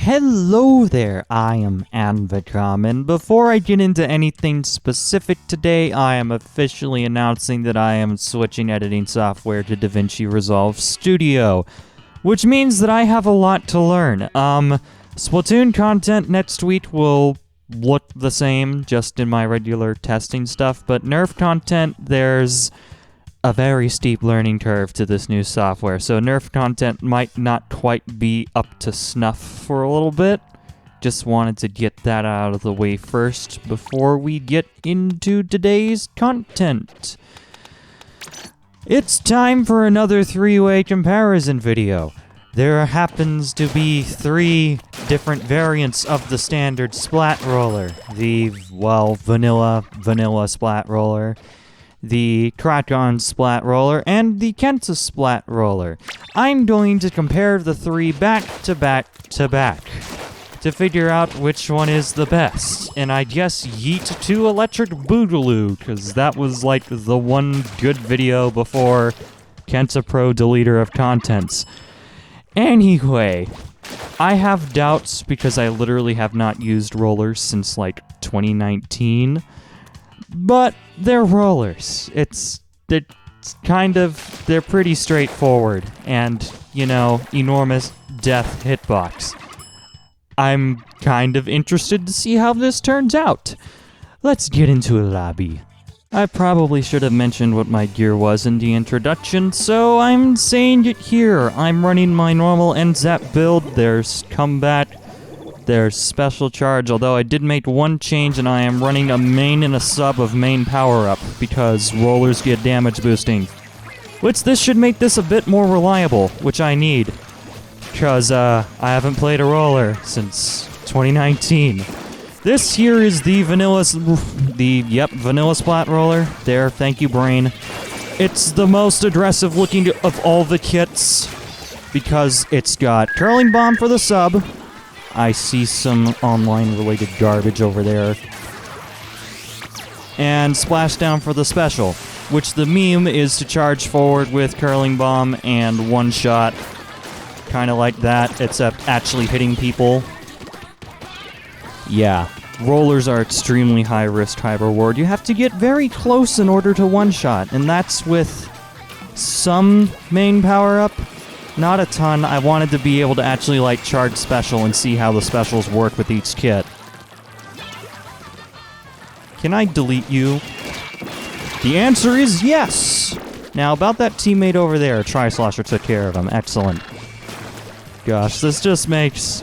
Hello there, I am ANVECOM, and before I get into anything specific today, I am officially announcing that I am switching editing software to DaVinci Resolve Studio, which means that I have a lot to learn. Splatoon content next week will look the same, just in my regular testing stuff, but Nerf content, there's a very steep learning curve to this new software, so Nerf content might not quite be up to snuff for a little bit. Just wanted to get that out of the way first before we get into today's content. It's time for another three-way comparison video. There happens to be 3 different variants of the standard Splat Roller. The, vanilla Splat Roller, the Krak-On Splat Roller, and the Kensa Splat Roller. I'm going to compare the 3 back to back to figure out which one is the best. And I guess yeet to Electric Boogaloo, because that was like the one good video before Kensa Pro Deleter of Contents. Anyway, I have doubts because I literally have not used rollers since like 2019. But they're rollers. They're pretty straightforward and, enormous death hitbox. I'm kind of interested to see how this turns out. Let's get into a lobby. I probably should have mentioned what my gear was in the introduction, so I'm saying it here. I'm running my normal NZAP build. There's combat. There's special charge, although I did make one change and I am running a main and a sub of main power-up because rollers get damage boosting. This should make this a bit more reliable, which I need. Because, I haven't played a roller since 2019. This here is the vanilla Splat Roller. There, thank you, brain. It's the most aggressive looking of all the kits because it's got Curling Bomb for the sub. I see some online-related garbage over there. And Splashdown for the special, which the meme is to charge forward with Curling Bomb and one-shot. Kind of like that, except actually hitting people. Yeah, rollers are extremely high-risk, high-reward. You have to get very close in order to one-shot, and that's with some main power-up. Not a ton. I wanted to be able to actually, charge special and see how the specials work with each kit. Can I delete you? The answer is yes! Now, about that teammate over there, Tri-Slosher took care of him. Excellent. Gosh, this just makes...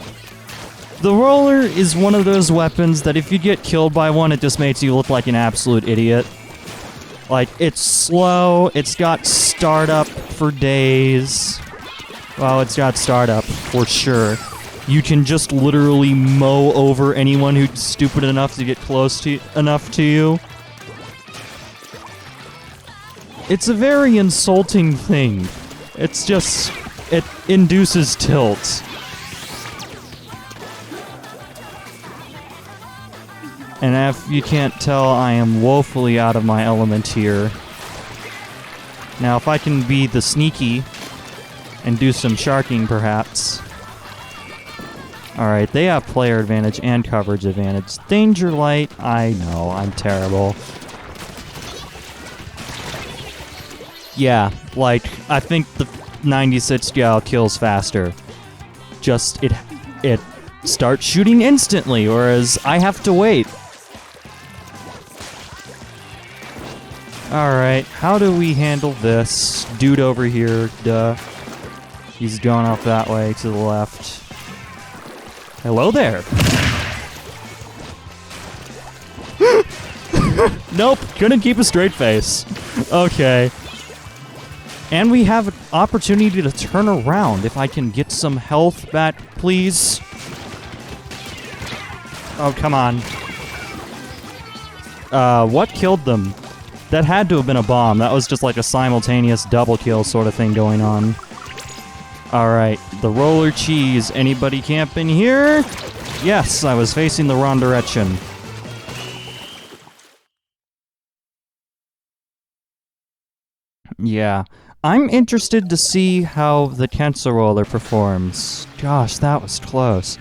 The roller is one of those weapons that if you get killed by one, it just makes you look like an absolute idiot. It's slow, it's got startup for days... Well, it's got startup, for sure. You can just literally mow over anyone who's stupid enough to get close enough to you. It's a very insulting thing. It's just... it induces tilt. And if you can't tell, I am woefully out of my element here. Now, if I can be the sneaky... and do some sharking, perhaps. Alright, they have player advantage and coverage advantage. Danger Light, I know, I'm terrible. Yeah, I think the 96 gal kills faster. Just, it starts shooting instantly, whereas I have to wait. Alright, how do we handle this? Dude over here, duh. He's going off that way to the left. Hello there! Nope, couldn't keep a straight face. Okay. And we have an opportunity to turn around if I can get some health back, please. Oh, come on. What killed them? That had to have been a bomb. That was just like a simultaneous double kill sort of thing going on. Alright, the roller cheese. Anybody camping here? Yes, I was facing the wrong direction. Yeah. I'm interested to see how the Kensa Roller performs. Gosh, that was close.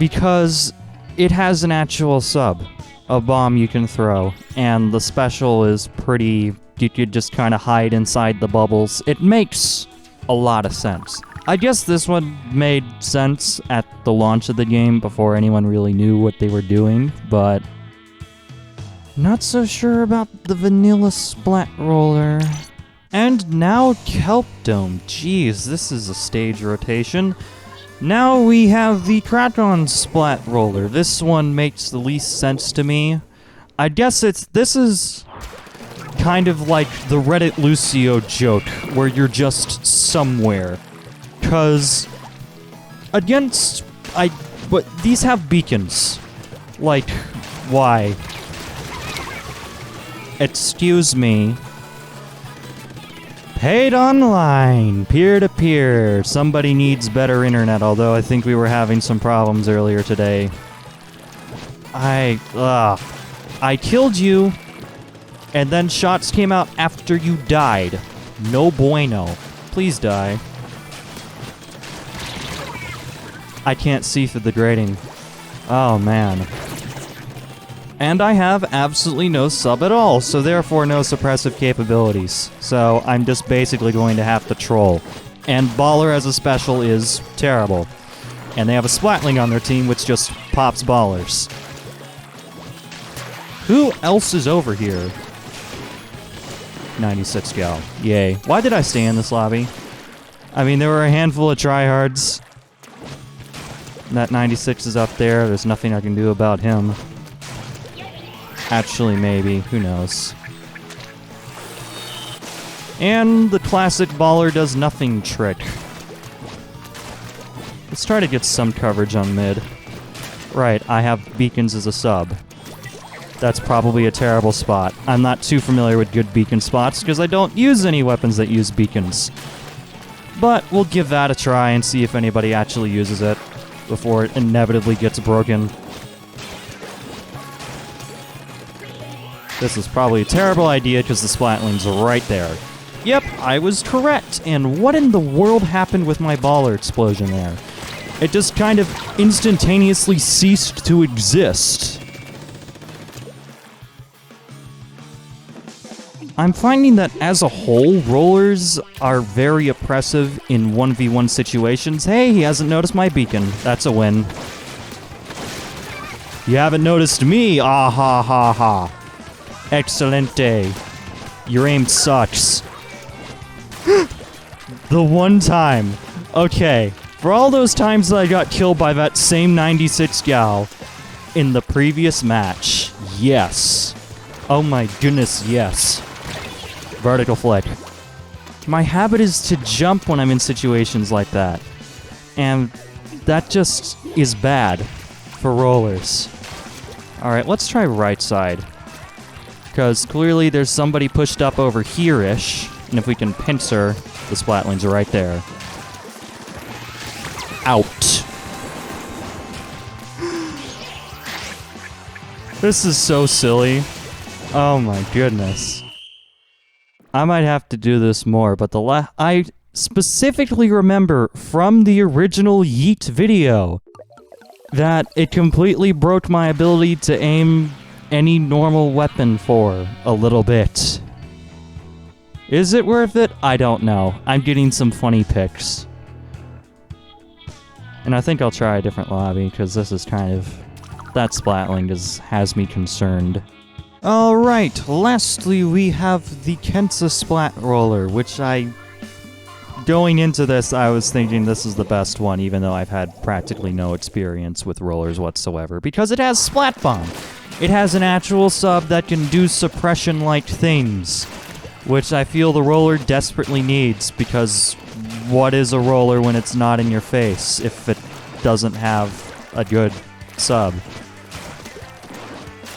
because it has an actual sub, a bomb you can throw, and the special is pretty, you could just kind of hide inside the bubbles. It makes a lot of sense. I guess this one made sense at the launch of the game before anyone really knew what they were doing, but not so sure about the vanilla Splat Roller. And now Kelp Dome. Jeez, this is a stage rotation. Now we have the Krak-On Splat Roller. This one makes the least sense to me. I guess this is kind of like the Reddit Lucio joke, where you're just somewhere. Cause but these have beacons. Like, why? Excuse me. Paid online, peer-to-peer. Somebody needs better internet, although I think we were having some problems earlier today. I killed you, and then shots came out after you died. No bueno. Please die. I can't see through the grating. Oh, man. And I have absolutely no sub at all, so therefore no suppressive capabilities. So I'm just basically going to have to troll. And Baller as a special is terrible. And they have a Splatling on their team, which just pops ballers. Who else is over here? 96 gal. Yay. Why did I stay in this lobby? I mean, there were a handful of tryhards. That 96 is up there. There's nothing I can do about him. Actually, maybe. Who knows? And the classic baller does nothing trick. Let's try to get some coverage on mid. Right, I have beacons as a sub. That's probably a terrible spot. I'm not too familiar with good beacon spots because I don't use any weapons that use beacons. But we'll give that a try and see if anybody actually uses it before it inevitably gets broken. This is probably a terrible idea because the Splatling's right there. Yep, I was correct. And what in the world happened with my baller explosion there? It just kind of instantaneously ceased to exist. I'm finding that as a whole, rollers are very oppressive in 1v1 situations. Hey, he hasn't noticed my beacon. That's a win. You haven't noticed me. Ah ha ha ha. Excelente. Your aim sucks. The one time. Okay. For all those times that I got killed by that same 96 gal in the previous match, yes. Oh my goodness, yes. Vertical flick. My habit is to jump when I'm in situations like that. And that just is bad for rollers. Alright, let's try right side. Because clearly there's somebody pushed up over here-ish. And if we can pincer, the Splatlings are right there. Out. This is so silly. Oh my goodness. I might have to do this more, but I specifically remember from the original Yeet video that it completely broke my ability to aim any normal weapon for a little bit. Is it worth it? I don't know. I'm getting some funny pics. And I think I'll try a different lobby, because this is kind of... that Splatling has me concerned. Alright, lastly we have the Kensa Splat Roller, which going into this, I was thinking this is the best one, even though I've had practically no experience with rollers whatsoever, because it has Splat Bomb! It has an actual sub that can do suppression-like things, which I feel the roller desperately needs, because what is a roller when it's not in your face if it doesn't have a good sub?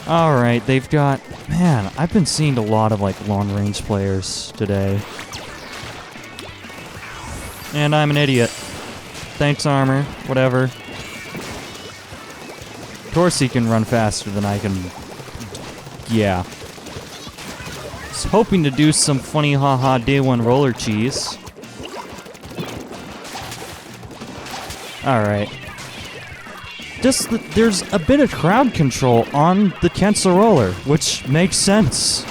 Alright, they've got... man, I've been seeing a lot of, like, long-range players today. And I'm an idiot. Thanks, armor. Whatever. Of course he can run faster than I can... yeah. Was hoping to do some funny haha day one roller cheese. Alright. just that there's a bit of crowd control on the Kensa Roller, which makes sense.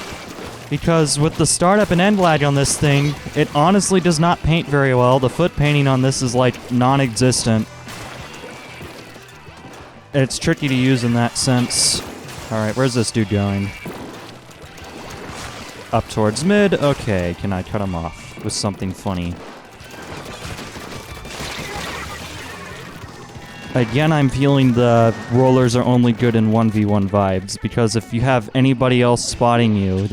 Because with the startup and end lag on this thing, it honestly does not paint very well. The foot painting on this is like non-existent. It's tricky to use in that sense. Alright, where's this dude going? Up towards mid. Okay, can I cut him off with something funny? Again, I'm feeling the rollers are only good in 1v1 vibes, because if you have anybody else spotting you,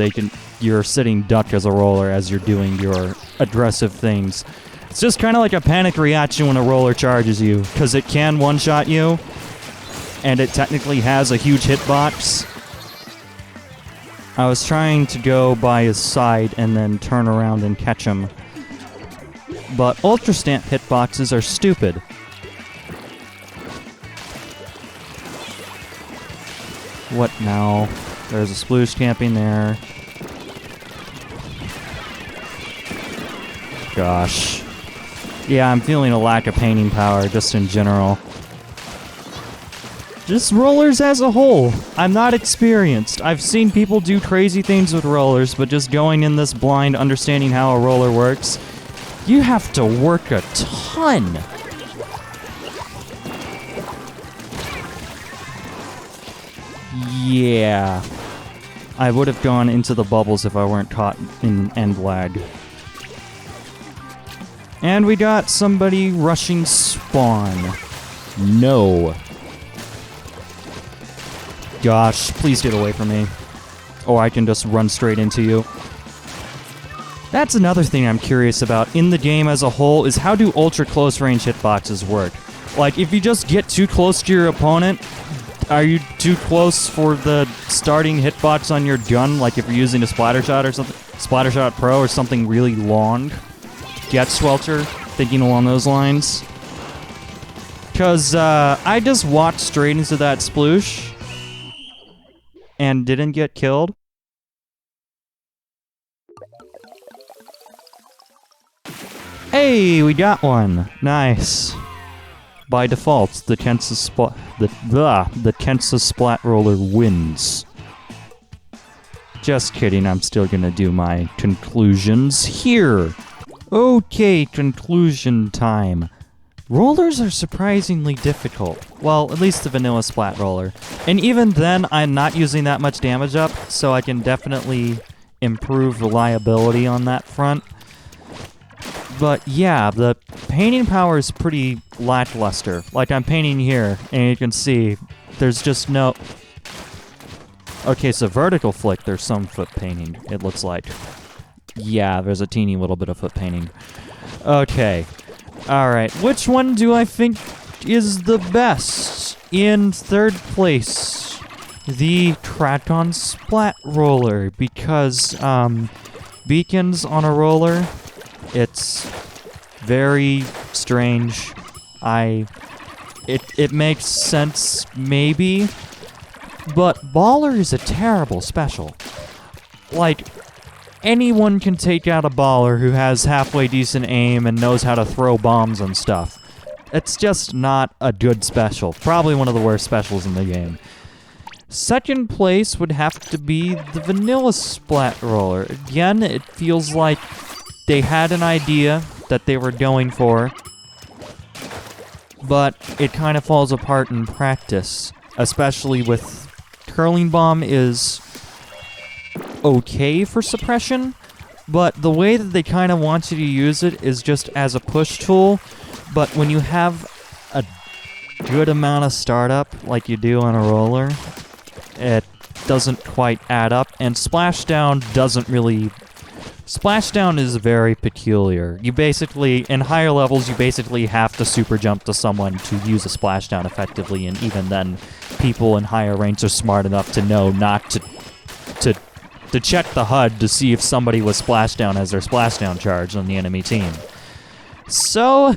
you're sitting duck as a roller as you're doing your aggressive things. It's just kind of like a panic reaction when a roller charges you, because it can one-shot you, and it technically has a huge hitbox. I was trying to go by his side and then turn around and catch him, but Ultra Stamp hitboxes are stupid. What now? There's a sploosh camping there. Gosh. Yeah, I'm feeling a lack of painting power just in general. Just rollers as a whole. I'm not experienced. I've seen people do crazy things with rollers, but just going in this blind, understanding how a roller works, you have to work a ton. Yeah. I would have gone into the bubbles if I weren't caught in end lag. And we got somebody rushing spawn. No. Gosh, please get away from me. Or I can just run straight into you. That's another thing I'm curious about in the game as a whole, is how do ultra close range hitboxes work? Like, if you just get too close to your opponent, are you too close for the starting hitbox on your gun? Like if you're using a splatter shot or something, splatter shot pro or something really long? Get Swelter, thinking along those lines. Because I just walked straight into that sploosh and didn't get killed. Hey, we got one. Nice. By default, the Kensa Splat Roller wins. Just kidding, I'm still gonna do my conclusions here. Okay, conclusion time. Rollers are surprisingly difficult. Well, at least the vanilla Splat Roller. And even then, I'm not using that much damage up, so I can definitely improve reliability on that front. But yeah, the painting power is pretty lackluster. Like I'm painting here, and you can see there's just no... Okay, so vertical flick, there's some foot painting, it looks like. Yeah, there's a teeny little bit of foot painting. Okay. Alright, which one do I think is the best? In third place, the Kraken Splat Roller, because beacons on a roller, it's very strange. It makes sense, maybe, but Baller is a terrible special. Like, anyone can take out a Baller who has halfway decent aim and knows how to throw bombs and stuff. It's just not a good special. Probably one of the worst specials in the game. Second place would have to be the Vanilla Splat Roller. Again, it feels like they had an idea that they were going for, but it kind of falls apart in practice, especially with Curling Bomb is okay for suppression, but the way that they kind of want you to use it is just as a push tool, but when you have a good amount of startup like you do on a roller, it doesn't quite add up, and Splashdown doesn't really... Splashdown is very peculiar. You basically, in higher levels, you basically have to super jump to someone to use a splashdown effectively, and even then, people in higher ranks are smart enough to know not to check the HUD to see if somebody was splashdown as their splashdown charge on the enemy team. So,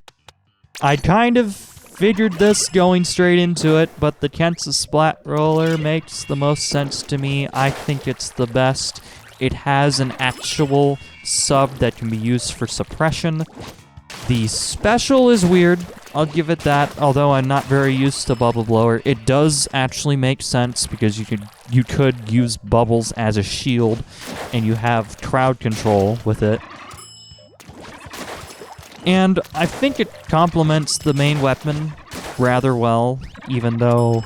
I kind of figured this going straight into it, but the Kensa Splat Roller makes the most sense to me. I think it's the best. It has an actual sub that can be used for suppression. The special is weird. I'll give it that, although I'm not very used to Bubble Blower. It does actually make sense because you could use bubbles as a shield, and you have crowd control with it. And I think it complements the main weapon rather well, even though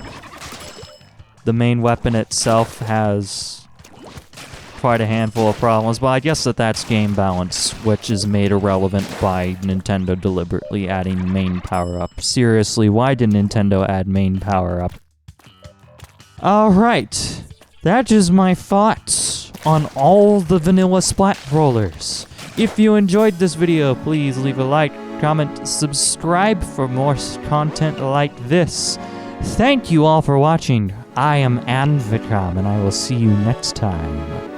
the main weapon itself has quite a handful of problems. But I guess that's game balance, which is made irrelevant by Nintendo deliberately adding main power-up. Seriously, why did Nintendo add main power-up? Alright, that is my thoughts on all the vanilla Splat rollers. If you enjoyed this video, please leave a like, comment, subscribe for more content like this. Thank you all for watching. I am ANVECOM, and I will see you next time.